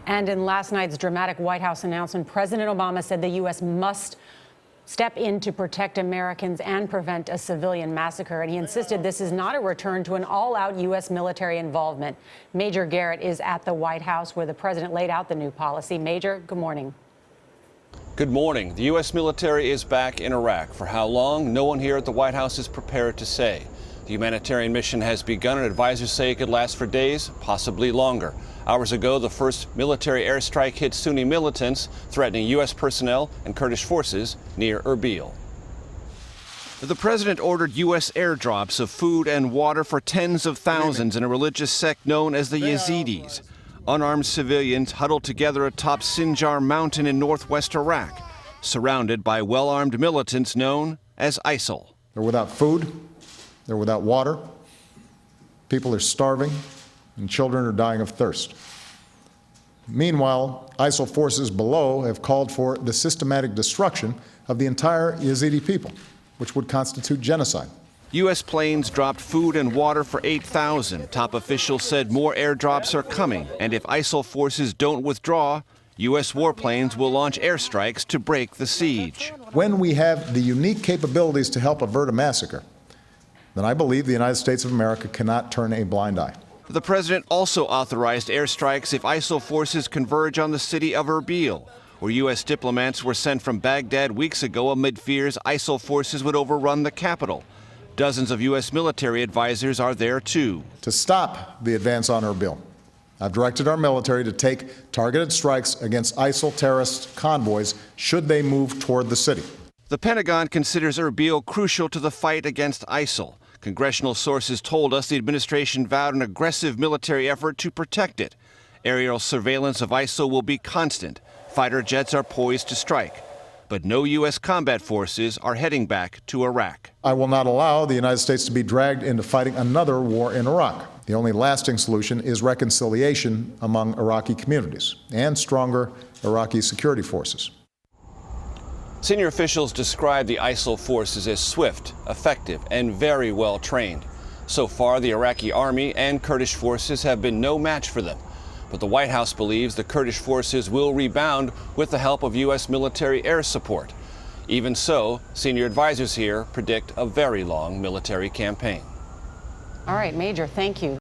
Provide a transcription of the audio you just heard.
And in last night's dramatic White House announcement, President Obama said the U.S. must step in to protect Americans and prevent a civilian massacre. And he insisted this is not a return to an all-out U.S. military involvement. Major Garrett is at the White House where the president laid out the new policy. Major, good morning. Good morning. The U.S. military is back in Iraq. For how long? No one here at the White House is prepared to say. The humanitarian mission has begun, and advisors say it could last for days, possibly longer. Hours ago, the first military airstrike hit Sunni militants, threatening U.S. personnel and Kurdish forces near Erbil. The president ordered U.S. airdrops of food and water for tens of thousands in a religious sect known as the Yazidis. Unarmed civilians huddled together atop Sinjar Mountain in northwest Iraq, surrounded by well-armed militants known as ISIL. They're without food, they're without water, people are starving, and children are dying of thirst. Meanwhile, ISIL forces below have called for the systematic destruction of the entire Yazidi people, which would constitute genocide. U.S. planes dropped food and water for 8,000. Top officials said more airdrops are coming, and if ISIL forces don't withdraw, U.S. warplanes will launch airstrikes to break the siege. When we have the unique capabilities to help avert a massacre, then I believe the United States of America cannot turn a blind eye. The president also authorized airstrikes if ISIL forces converge on the city of Erbil, where U.S. diplomats were sent from Baghdad weeks ago amid fears ISIL forces would overrun the capital. Dozens of U.S. military advisors are there, too. To stop the advance on Erbil, I've directed our military to take targeted strikes against ISIL terrorist convoys should they move toward the city. The Pentagon considers Erbil crucial to the fight against ISIL. Congressional sources told us the administration vowed an aggressive military effort to protect it. Aerial surveillance of ISIL will be constant. Fighter jets are poised to strike. But no U.S. combat forces are heading back to Iraq. I will not allow the United States to be dragged into fighting another war in Iraq. The only lasting solution is reconciliation among Iraqi communities and stronger Iraqi security forces. Senior officials describe the ISIL forces as swift, effective, and very well trained. So far, the Iraqi army and Kurdish forces have been no match for them. But the White House believes the Kurdish forces will rebound with the help of U.S. military air support. Even so, senior advisors here predict a very long military campaign. All right, Major, thank you.